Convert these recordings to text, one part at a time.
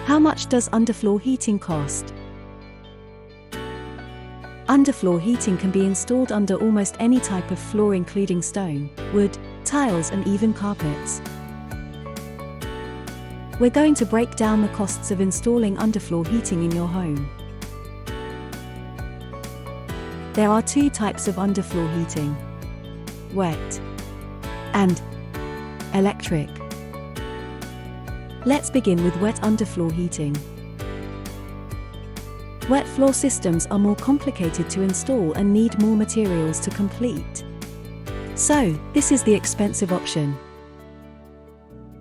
How much does underfloor heating cost? Underfloor heating can be installed under almost any type of floor, including stone, wood, tiles, and even carpets. We're going to break down the costs of installing underfloor heating in your home. There are two types of underfloor heating: wet and electric. Let's begin with wet underfloor heating. Wet floor systems are more complicated to install and need more materials to complete. So, this is the expensive option.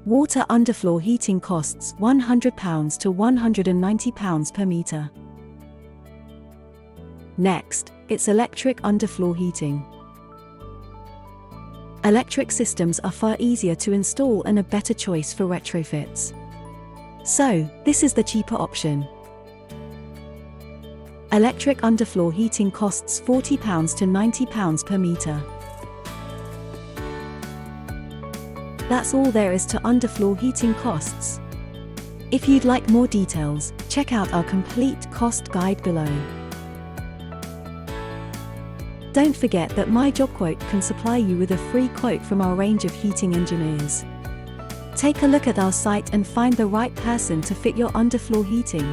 Water underfloor heating costs £100 to £190 per meter. Next, it's electric underfloor heating. Electric systems are far easier to install and a better choice for retrofits. So, this is the cheaper option. Electric underfloor heating costs £40 to £90 per meter. That's all there is to underfloor heating costs. If you'd like more details, check out our complete cost guide below. Don't forget that MyJobQuote can supply you with a free quote from our range of heating engineers. Take a look at our site and find the right person to fit your underfloor heating.